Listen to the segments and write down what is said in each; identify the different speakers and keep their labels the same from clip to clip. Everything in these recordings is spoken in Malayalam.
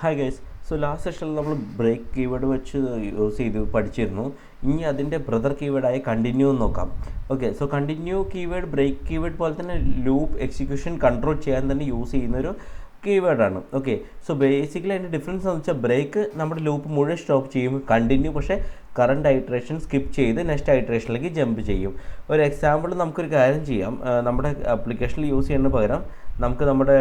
Speaker 1: Hi guys. സോ ലാസ്റ്റ് സെഷനിൽ നമ്മൾ ബ്രേക്ക് കീവേഡ് വെച്ച് യൂസ് ചെയ്ത് പഠിച്ചിരുന്നു. ഇനി അതിൻ്റെ ബ്രദർ കീവേഡായ കണ്ടിന്യൂ എന്ന് നോക്കാം. Okay, so continue keyword break keyword പോലെ തന്നെ ലൂപ്പ് എക്സിക്യൂഷൻ കൺട്രോൾ ചെയ്യാൻ തന്നെ യൂസ് ചെയ്യുന്നൊരു കീവേഡാണ്. ഓക്കെ, സോ ബേസിക്കലി അതിൻ്റെ ഡിഫറൻസ് എന്ന് വെച്ചാൽ ബ്രേക്ക് നമ്മുടെ ലൂപ്പ് മുഴുവൻ സ്റ്റോപ്പ് ചെയ്യും, കണ്ടിന്യൂ പക്ഷേ കറണ്ട് ഐട്രേഷൻ സ്കിപ്പ് ചെയ്ത് നെക്സ്റ്റ് ഐട്രേഷനിലേക്ക് ജമ്പ് ചെയ്യും. ഒരു എക്സാമ്പിൾ നമുക്കൊരു കാര്യം ചെയ്യാം. നമ്മുടെ ആപ്ലിക്കേഷനിൽ യൂസ് ചെയ്യുന്നതിന് പകരം നമുക്ക് നമ്മുടെ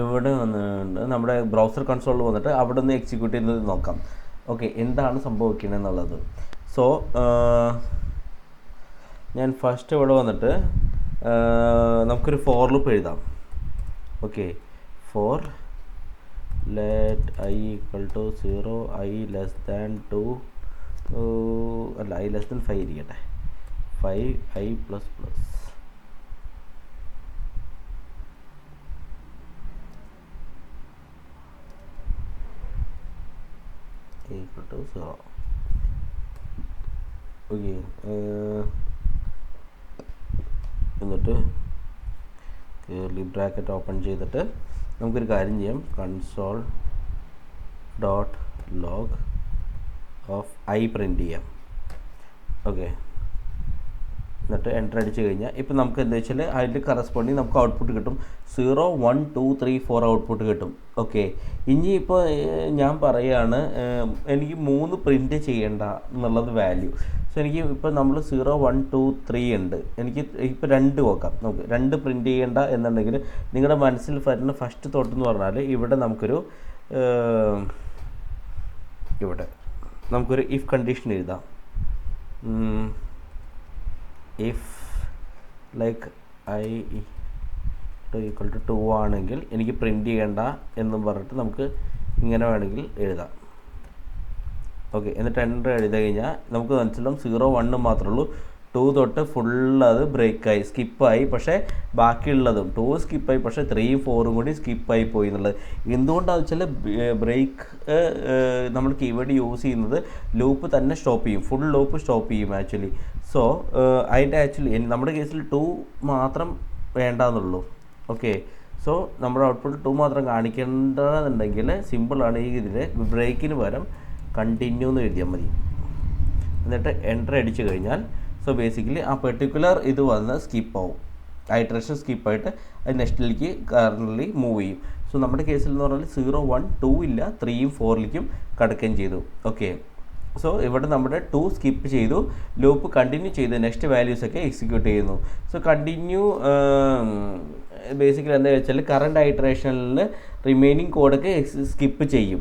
Speaker 1: ഇവിടെ വന്നിട്ടുണ്ട് നമ്മുടെ ബ്രൗസർ കൺസോളിൽ വന്നിട്ട് അവിടെ നിന്ന് എക്സിക്യൂട്ട് ചെയ്യുന്നത് നോക്കാം. ഓക്കെ, എന്താണ് സംഭവിക്കുന്നത് എന്നുള്ളത്. സോ ഞാൻ ഫസ്റ്റ് ഇവിടെ വന്നിട്ട് നമുക്കൊരു ഫോർ ലൂപ്പ് എഴുതാം. Okay, for let i equal to 0, i less than 2 അല്ല ഐ ലെസ് ദാൻ 5 ഇരിക്കട്ടെ, 5i plus plus equal to 0. Okay, എന്നിട്ട് കേർലി ബ്രാക്കറ്റ് ഓപ്പൺ ചെയ്തിട്ട് നമുക്കൊരു കാര്യം ചെയ്യാം. Console dot log of i print ചെയ്യാം. ഓക്കെ, എന്നിട്ട് എൻ്റർ അടിച്ച് കഴിഞ്ഞാൽ ഇപ്പോൾ നമുക്ക് എന്താ വെച്ചാൽ അതിൽ കറസ്പോണ്ടിങ് നമുക്ക് ഔട്ട്പുട്ട് കിട്ടും. 0, 1, 2, 3, 4 ഔട്ട്പുട്ട് കിട്ടും. ഓക്കെ, ഇനി ഇപ്പോൾ ഞാൻ പറയുകയാണ് എനിക്ക് 3 പ്രിൻ്റ് ചെയ്യേണ്ട എന്നുള്ളത് വാല്യൂ. സോ എനിക്ക് ഇപ്പോൾ നമ്മൾ 0, 1, 2, 3 ഉണ്ട്. എനിക്ക് ഇപ്പോൾ 2 നോക്കാം. നമുക്ക് 2 പ്രിൻ്റ് ചെയ്യേണ്ട എന്നുണ്ടെങ്കിൽ നിങ്ങളുടെ മനസ്സിൽ വരുന്ന ഫസ്റ്റ് തോട്ട് എന്ന് പറഞ്ഞാൽ ഇവിടെ നമുക്കൊരു ഇഫ് കണ്ടീഷൻ എഴുതാം. If like i equal to 2 ആണെങ്കിൽ എനിക്ക് പ്രിൻ്റ് ചെയ്യേണ്ട എന്നും പറഞ്ഞിട്ട് നമുക്ക് ഇങ്ങനെ വേണമെങ്കിൽ എഴുതാം. ഓക്കെ, എന്നിട്ട് എൻ്റർ എഴുതി കഴിഞ്ഞാൽ നമുക്ക് മനസ്സിലാവും 0, 1 മാത്രമേ ഉള്ളൂ. 2 തൊട്ട് ഫുള്ളത് ബ്രേക്കായി സ്കിപ്പായി, പക്ഷേ ബാക്കിയുള്ളതും 2 സ്കിപ്പായി, പക്ഷേ 3, 4 കൂടി സ്കിപ്പായി പോയി എന്നുള്ളത്. എന്തുകൊണ്ടാണെന്ന് വെച്ചാൽ ബ്രേക്ക് നമ്മൾ കീവേഡ് യൂസ് ചെയ്യുന്നത് ലൂപ്പ് തന്നെ സ്റ്റോപ്പ് ചെയ്യും, ഫുൾ ലൂപ്പ് സ്റ്റോപ്പ് ചെയ്യും ആക്ച്വലി. സോ അതിൻ്റെ ആക്ച്വലി നമ്മുടെ കേസിൽ 2 മാത്രം വേണ്ടെന്നുള്ളൂ. ഓക്കെ, സോ നമ്മുടെ ഔട്ട്പുട്ട് 2 മാത്രം കാണിക്കേണ്ടതെന്നുണ്ടെങ്കിൽ സിമ്പിളാണ്. ഈ ഇതിൽ ബ്രേക്കിന് പകരം കണ്ടിന്യൂ എന്ന് എഴുതിയാൽ മതി. എന്നിട്ട് എൻ്റർ അടിച്ചു കഴിഞ്ഞാൽ സോ ബേസിക്കലി ആ പെർട്ടിക്കുലർ ഇത് വന്ന് സ്കിപ്പാവും, ഐട്രേഷൻ സ്കിപ്പായിട്ട് അത് നെക്സ്റ്റിലേക്ക് കറൻ്റ് മൂവ് ചെയ്യും. സോ നമ്മുടെ കേസിൽ എന്ന് പറഞ്ഞാൽ 0, 1, 2 ഇല്ല, 3ഉം 4ലേക്കും കടക്കുകയും ചെയ്തു. ഓക്കെ, സോ ഇവിടെ നമ്മുടെ 2 സ്കിപ്പ് ചെയ്തു, ലൂപ്പ് കണ്ടിന്യൂ ചെയ്ത് നെക്സ്റ്റ് വാല്യൂസൊക്കെ എക്സിക്യൂട്ട് ചെയ്യുന്നു. സോ കണ്ടിന്യൂ ബേസിക്കലി എന്താ വെച്ചാൽ കറണ്ട് ഐട്രേഷനിൽ റിമൈനിങ് കോഡൊക്കെ സ്കിപ്പ് ചെയ്യും.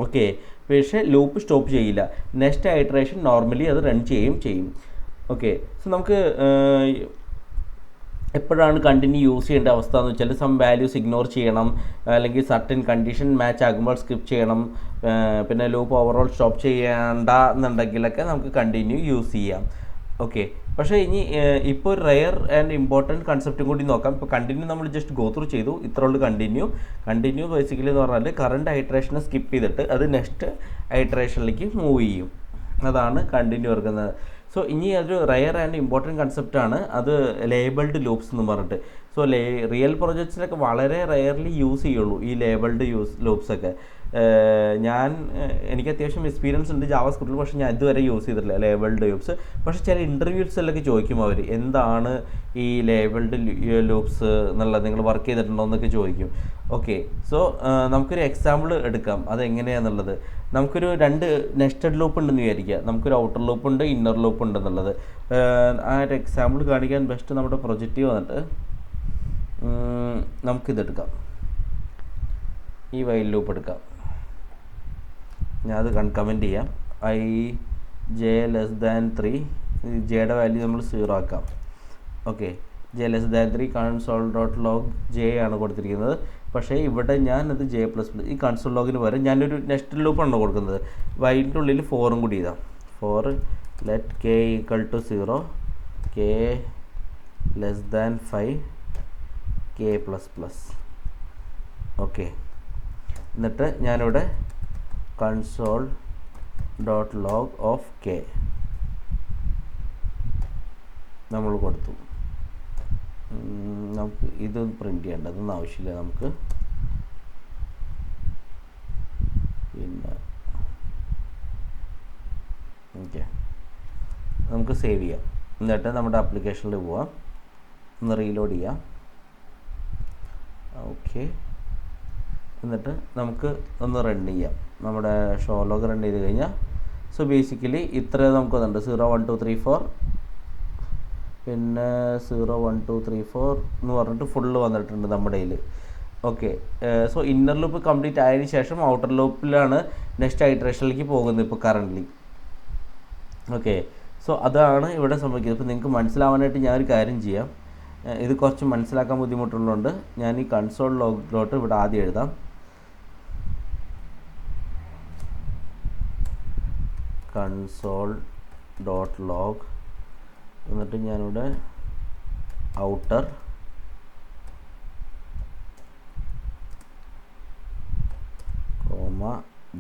Speaker 1: ഓക്കെ, പക്ഷേ ലൂപ്പ് സ്റ്റോപ്പ് ചെയ്യില്ല, നെക്സ്റ്റ് ഐട്രേഷൻ നോർമലി അത് റൺ ചെയ്യും. ഓക്കെ, സോ നമുക്ക് എപ്പോഴാണ് കണ്ടിന്യൂ യൂസ് ചെയ്യേണ്ട അവസ്ഥ എന്ന് വെച്ചാൽ സം വാല്യൂസ് ഇഗ്നോർ ചെയ്യണം, അല്ലെങ്കിൽ സർട്ടൻ കണ്ടീഷൻ മാച്ച് ആകുമ്പോൾ സ്കിപ്പ് ചെയ്യണം, പിന്നെ ലൂപ്പ് ഓവറോൾ സ്റ്റോപ്പ് ചെയ്യേണ്ട എന്നുണ്ടെങ്കിലൊക്കെ നമുക്ക് കണ്ടിന്യൂ യൂസ് ചെയ്യാം. ഓക്കെ, പക്ഷേ ഇനി ഇപ്പോൾ ഒരു റെയർ ആൻഡ് ഇമ്പോർട്ടൻറ്റ് കൺസെപ്റ്റും കൂടി നോക്കാം. ഇപ്പോൾ കണ്ടിന്യൂ നമ്മൾ ജസ്റ്റ് ഗോ ത്രൂ ചെയ്തു, ഇത്രയുള്ളൂ കണ്ടിന്യൂ ബേസിക്കലി എന്ന് പറഞ്ഞാൽ കറണ്ട് ഐട്രേഷനെ സ്കിപ്പ് ചെയ്തിട്ട് അത് നെക്സ്റ്റ് ഐട്രേഷനിലേക്ക് മൂവ് ചെയ്യും. അതാണ് കണ്ടിന്യൂ എടുക്കുന്നത്. സോ ഇനി അതൊരു റെയർ ആൻഡ് ഇമ്പോർട്ടൻറ്റ് കൺസെപ്റ്റാണ്, അത് ലേബിൾഡ് ലൂപ്സ് എന്ന് പറഞ്ഞിട്ട്. സോ റിയൽ പ്രൊജക്ട്സിലൊക്കെ വളരെ റെയർലി യൂസ് ചെയ്യുള്ളൂ ഈ ലേബിൾഡ് ലൂപ്സൊക്കെ. എനിക്ക് അത്യാവശ്യം എക്സ്പീരിയൻസ് ഉണ്ട് ജാവാസ്ക്രിപ്റ്റിൽ, പക്ഷേ ഞാൻ ഇതുവരെ യൂസ് ചെയ്തിട്ടില്ല ലേബിൾഡ് ലൂപ്സ്. പക്ഷേ ചില ഇൻ്റർവ്യൂസിലൊക്കെ ചോദിക്കും അവർ, എന്താണ് ഈ ലേബിൾഡ് ലൂപ്സ് എന്നുള്ളത്, നിങ്ങൾ വർക്ക് ചെയ്തിട്ടുണ്ടോ എന്നൊക്കെ ചോദിക്കും. ഓക്കെ, സോ നമുക്കൊരു എക്സാമ്പിൾ എടുക്കാം അതെങ്ങനെയാണെന്നുള്ളത്. നമുക്കൊരു 2 നെസ്റ്റഡ് ലൂപ്പ് ഉണ്ടെന്ന് വിചാരിക്കുക. നമുക്കൊരു ഔട്ടർ ലൂപ്പ് ഉണ്ട്, ഇന്നർ ലൂപ്പ് ഉണ്ടെന്നുള്ളത്. ആ ഒരു എക്സാമ്പിൾ കാണിക്കാൻ ബെസ്റ്റ് നമ്മുടെ പ്രൊജക്റ്റ് വന്നിട്ട് നമുക്കിതെടുക്കാം, ഈ വൈൽ ലൂപ്പ് എടുക്കാം. ഞാൻ അത് കമൻറ്റ് ചെയ്യാം. ഐ ജെ ലെസ് ദാൻ 3, ജെയുടെ വാല്യൂ നമ്മൾ 0 ആക്കാം. Okay, J less than 3 console dot log J ആണ് കൊടുത്തിരിക്കുന്നത്. പക്ഷേ ഇവിടെ ഞാനത് ജെ പ്ലസ് ഈ കൺസോൾ ലോഗിന് പകരം ഞാനൊരു നെക്സ്റ്റ് ലൂപ്പാണ് കൊടുക്കുന്നത്. വൈൻ്റെ ഉള്ളിൽ 4ഉം കൂടി ഇതാ. 4 let k equal to 0, k less than 5, k plus plus. Okay, എന്നിട്ട് ഞാനിവിടെ console dot log of k നമ്മൾ കൊടുത്തു. നമുക്ക് ഇത് പ്രിൻ്റ് ചെയ്യേണ്ട, അതൊന്നും ആവശ്യമില്ല. നമുക്ക് നമുക്ക് സേവ് ചെയ്യാം. എന്നിട്ട് നമ്മുടെ ആപ്ലിക്കേഷനിൽ പോവാം, ഒന്ന് റീലോഡ് ചെയ്യാം. ഓക്കെ, എന്നിട്ട് നമുക്ക് ഒന്ന് റൺ ചെയ്യാം. നമ്മുടെ ഷോലോഗ് റൺ ചെയ്ത് കഴിഞ്ഞാൽ സോ ബേസിക്കലി ഇത്ര നമുക്ക് വന്നിട്ടുണ്ട്. 0 1 2 3 4 പിന്നെ 0 1 2 3 4 എന്ന് പറഞ്ഞിട്ട് ഫുള്ള് വന്നിട്ടുണ്ട് നമ്മുടെ കയ്യിൽ. Okay, so inner loop complete ആയതിനു ശേഷം ഔട്ടർ ലൂപ്പിലാണ് നെക്സ്റ്റ് ഐറ്ററേഷനിലേക്ക് പോകുന്നത് ഇപ്പോൾ കറൻ്റ്ലി. ഓക്കെ, സോ അതാണ് ഇവിടെ സംഭവിക്കുന്നത്. ഇപ്പോൾ നിങ്ങൾക്ക് മനസ്സിലാവാനായിട്ട് ഞാനൊരു കാര്യം ചെയ്യാം. ഇത് കുറച്ച് മനസ്സിലാക്കാൻ ബുദ്ധിമുട്ടുള്ളതുകൊണ്ട് ഞാൻ ഈ കൺസോൾ ലോഗിലോട്ട് ഇവിടെ ആദ്യം എഴുതാം. console.log എന്നിട്ട് ഞാനിവിടെ ഔട്ടർ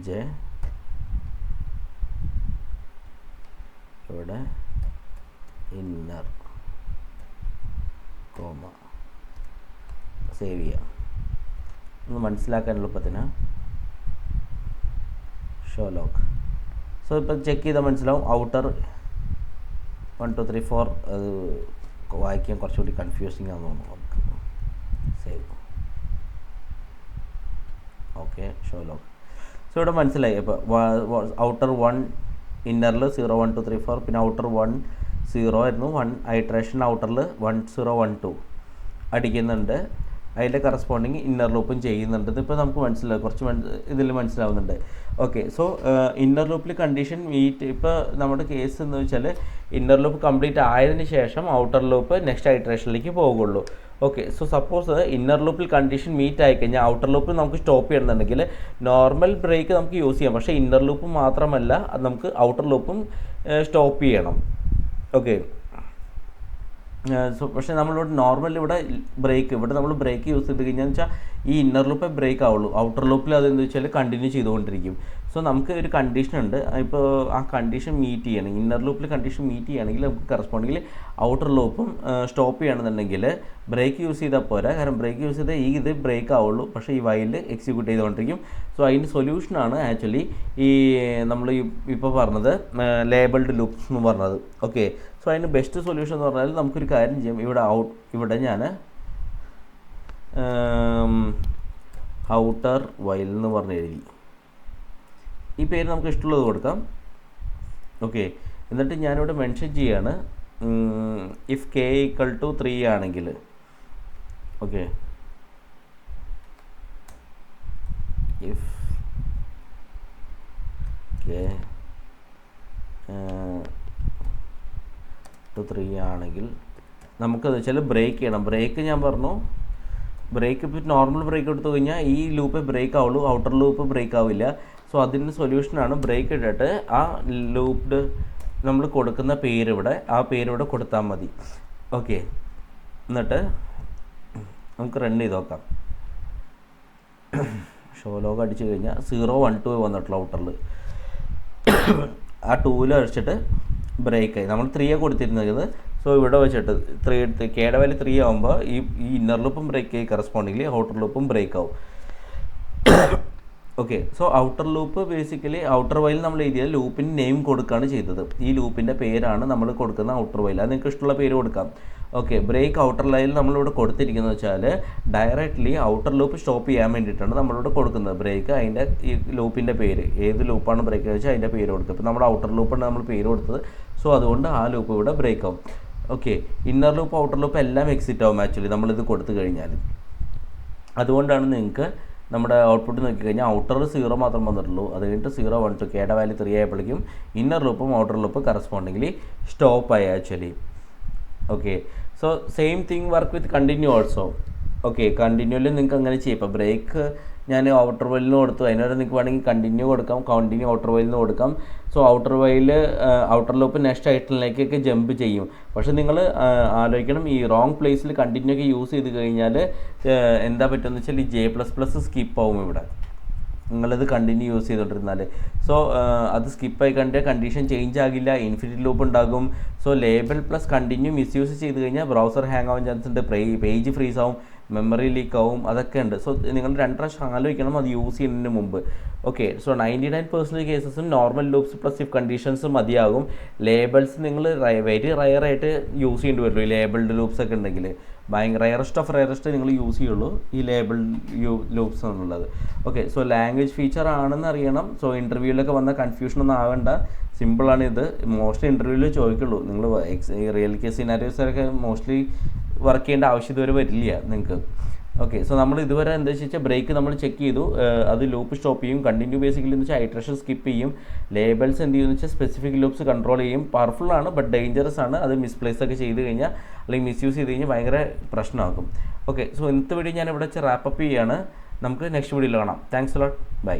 Speaker 1: j ഇവിടെ ഇന്നർ സേവ് ചെയ്യാം. ഒന്ന് മനസ്സിലാക്കാൻ എളുപ്പത്തിന് ഷോ ലോഗ്. സോ ഇപ്പോൾ ചെക്ക് ചെയ്താൽ മനസ്സിലാവും ഔട്ടർ 1 2 3 4 അത് വായിക്കാൻ കുറച്ചുകൂടി കൺഫ്യൂസിങ് ആണെന്ന് തോന്നുന്നു. നമുക്ക് save. Okay, show log. So ഇവിടെ മനസ്സിലായി. ഇപ്പോൾ ഔട്ടർ 1 ഇന്നറിൽ 0 1 2 3 4 പിന്നെ ഔട്ടർ 1 0 ആയിരുന്നു. 1 ഐട്രേഷൻ ഔട്ടറിൽ 1 0 1 2 അടിക്കുന്നുണ്ട്. അതിൻ്റെ കറസ്പോണ്ടിങ് ഇന്നർ ലൂപ്പും ചെയ്യുന്നുണ്ട്. ഇപ്പോൾ നമുക്ക് മനസ്സിലാവും, കുറച്ച് ഇതിൽ മനസ്സിലാവുന്നുണ്ട്. ഓക്കെ, സോ ഇന്നർ ലൂപ്പിൽ കണ്ടീഷൻ മീറ്റ്. ഇപ്പോൾ നമ്മുടെ കേസ് എന്ന് വെച്ചാൽ ഇന്നർ ലൂപ്പ് കംപ്ലീറ്റ് ആയതിനു ശേഷം ഔട്ടർ ലൂപ്പ് നെക്സ്റ്റ് ഐട്രേഷനിലേക്ക് പോകുള്ളൂ. ഓക്കെ, സോ സപ്പോസ് ഇന്നർ ലൂപ്പിൽ കണ്ടീഷൻ മീറ്റ് ആയിക്കഴിഞ്ഞാൽ ഔട്ടർ ലൂപ്പിൽ നമുക്ക് സ്റ്റോപ്പ് ചെയ്യണമെന്നുണ്ടെങ്കിൽ നോർമൽ ബ്രേക്ക് നമുക്ക് യൂസ് ചെയ്യാം. പക്ഷേ ഇന്നർ ലൂപ്പ് മാത്രമല്ല, അത് നമുക്ക് ഔട്ടർ ലൂപ്പും സ്റ്റോപ്പ് ചെയ്യണം. ഓക്കെ, സോ പക്ഷേ നമ്മളിവിടെ നോർമൽ ഇവിടെ നമ്മൾ ബ്രേക്ക് യൂസ് ചെയ്ത് കഴിഞ്ഞാൽ വെച്ചാൽ ഈ ഇന്നർ ലൂപ്പേ ബ്രേക്ക് ആവുള്ളൂ. ഔട്ടർ ലൂപ്പിൽ അതെന്ന് വെച്ചാൽ കണ്ടിന്യൂ ചെയ്തുകൊണ്ടിരിക്കും. സോ നമുക്ക് ഒരു കണ്ടീഷൻ ഉണ്ട്. ഇപ്പോൾ ആ കണ്ടീഷൻ മീറ്റ് ചെയ്യണം, ഇന്നർ ലൂപ്പിൽ കണ്ടീഷൻ മീറ്റ് ചെയ്യുകയാണെങ്കിൽ നമുക്ക് കറസ്പോണ്ടിങ്ങിൽ ഔട്ടർ ലൂപ്പും സ്റ്റോപ്പ് ചെയ്യണമെന്നുണ്ടെങ്കിൽ ബ്രേക്ക് യൂസ് ചെയ്താൽ പോരാ. കാരണം ബ്രേക്ക് യൂസ് ചെയ്താൽ ഇത് ബ്രേക്ക് ആവുള്ളൂ, പക്ഷേ ഈ വൈൽ എക്സിക്യൂട്ട് ചെയ്തുകൊണ്ടിരിക്കും. സോ അതിൻ്റെ സൊല്യൂഷനാണ് ആക്ച്വലി ഈ നമ്മൾ ഇപ്പോൾ പറഞ്ഞത് ലേബിൾഡ് ലൂപ്സ് എന്ന് പറഞ്ഞത്. ഓക്കെ, സോ അതിന് ബെസ്റ്റ് സൊല്യൂഷൻ എന്ന് പറഞ്ഞാൽ നമുക്കൊരു കാര്യം ചെയ്യാം. ഇവിടെ ഞാൻ ഔട്ടർ വൈൽ എന്ന് പറഞ്ഞ് എഴുതി. ഈ പേര് നമുക്ക് ഇഷ്ടമുള്ളത് കൊടുക്കാം. ഓക്കെ, എന്നിട്ട് ഞാനിവിടെ മെൻഷൻ ചെയ്യാണ് ഇഫ് k = 3 ആണെങ്കിൽ. ഓക്കെ, ഇഫ് k to 3 ആണെങ്കിൽ നമുക്കത് വെച്ചാൽ ബ്രേക്ക് ചെയ്യണം. ബ്രേക്ക് ഞാൻ പറഞ്ഞു, ബ്രേക്ക് ഇപ്പോൾ നോർമൽ ബ്രേക്ക് എടുത്തു കഴിഞ്ഞാൽ ഈ ലൂപ്പ് ബ്രേക്ക് ആവുള്ളൂ, ഔട്ടർ ലൂപ്പ് ബ്രേക്ക് ആവില്ല. സോ അതിൻ്റെ സൊല്യൂഷനാണ് ബ്രേക്ക് ഇട്ടിട്ട് ആ ലൂപ്ഡ് നമ്മൾ കൊടുക്കുന്ന പേരിവിടെ ആ പേരിവിടെ കൊടുത്താൽ മതി. ഓക്കെ, എന്നിട്ട് നമുക്ക് റൺ ചെയ്ത് നോക്കാം. ഷോ ലോഗ് അടിച്ചു കഴിഞ്ഞാൽ 0 1 2 വന്നിട്ടുള്ള ഔട്ടറിൽ ആ 2 അടിച്ചിട്ട് ബ്രേക്കായി. നമ്മൾ 3 കൊടുത്തിരുന്നത്. സോ ഇവിടെ വെച്ചിട്ട് 3 കേടെ വാല്യൂ 3 ആകുമ്പോൾ ഈ ഇന്നർ ലൂപ്പും ബ്രേക്ക് ആയി, കറസ്പോണ്ടിങ്ങിൽ ഔട്ടർ ലൂപ്പും ബ്രേക്ക് ആവും. Okay, so outer loop basically outer while നമ്മൾ എഴുതിയ ലൂപ്പിന് നെയിം കൊടുക്കുകയാണ് ചെയ്തത്. ഈ ലൂപ്പിൻ്റെ പേരാണ് നമ്മൾ കൊടുക്കുന്ന ഔട്ടർ വൈൽ. അത് നിങ്ങൾക്ക് ഇഷ്ടമുള്ള പേര് കൊടുക്കാം. ഓക്കെ, ബ്രേക്ക് ഔട്ടർ ലൈനിൽ നമ്മളിവിടെ കൊടുത്തിരിക്കുന്നത് വെച്ചാൽ ഡയറക്റ്റ്ലി ഔട്ടർ ലൂപ്പ് സ്റ്റോപ്പ് ചെയ്യാൻ വേണ്ടിയിട്ടാണ് നമ്മളിവിടെ കൊടുക്കുന്നത്. ബ്രേക്ക് അതിൻ്റെ ഈ ലൂപ്പിൻ്റെ പേര്, ഏത് ലൂപ്പാണ് ബ്രേക്ക് വെച്ചാൽ അതിൻ്റെ പേര് കൊടുക്കുക. ഇപ്പോൾ നമ്മുടെ ഔട്ടർ ലൂപ്പാണ് നമ്മൾ പേര് കൊടുത്തത്. സോ അതുകൊണ്ട് ആ ലൂപ്പ് ഇവിടെ ബ്രേക്ക് ആവും. Okay, inner loop outer loop എല്ലാം എക്സിറ്റ് ആവും ആക്ച്വലി നമ്മളിത് കൊടുത്തു കഴിഞ്ഞാൽ. അതുകൊണ്ടാണ് നിങ്ങൾക്ക് നമ്മുടെ ഔട്ട്പുട്ട് നോക്കിക്കഴിഞ്ഞാൽ ഔട്ടർ 0 മാത്രം വന്നിട്ടുള്ളൂ. അത് കഴിഞ്ഞിട്ട് 0 1 2 കേടെ വാല്യൂ 3 ആയപ്പോഴേക്കും ഇന്നർ ലൂപ്പും ഔട്ടർ ലൂപ്പ് കറസ്പോണ്ടിങ്ങിലി സ്റ്റോപ്പായി actually. Okay, so same thing work with continue also. Okay, കണ്ടിന്യൂവിൽ നിങ്ങൾക്ക് അങ്ങനെ ചെയ്യാം. ഇപ്പോൾ ബ്രേക്ക് ഞാൻ ഔട്ടർ വൈലിന് കൊടുത്തു, അതിനോട് നിങ്ങൾക്ക് വേണമെങ്കിൽ കണ്ടിന്യൂ കൊടുക്കാം, കണ്ടിന്യൂ ഔട്ടർ വൈലിന് കൊടുക്കാം. So outer while outer loop next ഐറ്റമിലേക്കൊക്കെ ജമ്പ് ചെയ്യും. പക്ഷേ നിങ്ങൾ ആലോചിക്കണം, ഈ റോങ് പ്ലേസിൽ കണ്ടിന്യൂ ഒക്കെ യൂസ് ചെയ്ത് കഴിഞ്ഞാൽ എന്താ പറ്റുമെന്ന് വെച്ചാൽ ഈ J++ സ്കിപ്പ് ആവും ഇവിടെ നിങ്ങളിത് കണ്ടിന്യൂ യൂസ് ചെയ്തുകൊണ്ടിരുന്നാൽ. സോ അത് സ്കിപ്പായി കണ്ടിട്ട് കണ്ടീഷൻ ചേഞ്ച് ആകില്ല, ഇൻഫിനിറ്റ് ലൂപ്പ് ഉണ്ടാകും. So label plus continue misuse ചെയ്ത് കഴിഞ്ഞാൽ ബ്രൗസർ ഹാങ് ആവാൻ ചാൻസ് ഉണ്ട്, പേജ് ഫ്രീസ് ആവും. മെമ്മറി ലീക്ക് ആവും, അതൊക്കെ ഉണ്ട്. സോ നിങ്ങൾ 2 പ്രാവശ്യം ആലോചിക്കണം അത് യൂസ് ചെയ്യുന്നതിന് മുമ്പ്. ഓക്കെ, സോ 99% കേസസും normal loops plus if conditions മതിയാകും. ലേബിൾസ് നിങ്ങൾ വെരി റയറായിട്ട് യൂസ് ചെയ്യേണ്ടി വരുള്ളൂ. ഈ ലേബിൾഡ് ലൂപ്സ് ഒക്കെ ഉണ്ടെങ്കിൽ ഭയങ്കര റയറസ്റ്റ് നിങ്ങൾ യൂസ് ചെയ്യുള്ളൂ ഈ ലേബിൾഡ് ലൂപ്സ് എന്നുള്ളത്. ഓക്കെ, സോ ലാംഗ്വേജ് ഫീച്ചർ ആണെന്ന് അറിയണം. സോ ഇൻ്റർവ്യൂവിലൊക്കെ വന്ന കൺഫ്യൂഷനൊന്നും ആവേണ്ട, സിമ്പിളാണ് ഇത്. മോസ്റ്റ്ലി ഇൻ്റർവ്യൂവിൽ ചോദിക്കുള്ളൂ. നിങ്ങൾ ഈ റിയൽ കേസ് സിനാരിയോസൊക്കെ മോസ്റ്റ്ലി വർക്ക് ചെയ്യേണ്ട ആവശ്യം ഇതുവരെ വരില്ല നിങ്ങൾക്ക്. ഓക്കെ, സോ നമ്മൾ ഇതുവരെ എന്താ വെച്ചാൽ ബ്രേക്ക് നമ്മൾ ചെക്ക് ചെയ്തു, അത് ലൂപ്പ് സ്റ്റോപ്പ് ചെയ്യും. കണ്ടിന്യൂ ബേസിക്കലി എന്ന് വെച്ചാൽ ഐട്രേഷൻ സ്കിപ്പ് ചെയ്യും. ലേബിൾസ് എന്ത് ചെയ്യുമെന്ന് വെച്ചാൽ സ്പെസിഫിക് ലൂപ്സ് കൺട്രോൾ ചെയ്യും. പവർഫുൾ ആണ് ബട്ട് ഡേഞ്ചറസ് ആണ്. അത് മിസ്പ്ലേസ് ഒക്കെ ചെയ്ത് കഴിഞ്ഞാൽ അല്ലെങ്കിൽ മിസ്യൂസ് ചെയ്ത് കഴിഞ്ഞാൽ ഭയങ്കര പ്രശ്നമാക്കും. ഓക്കെ, സോ ഇന്നത്തെ വീഡിയോ ഞാൻ ഇവിടെ വെച്ച് റാപ്പപ്പ് ചെയ്യുകയാണ്. നമുക്ക് നെക്സ്റ്റ് വീഡിയോയിൽ കാണാം. Thanks a lot, by.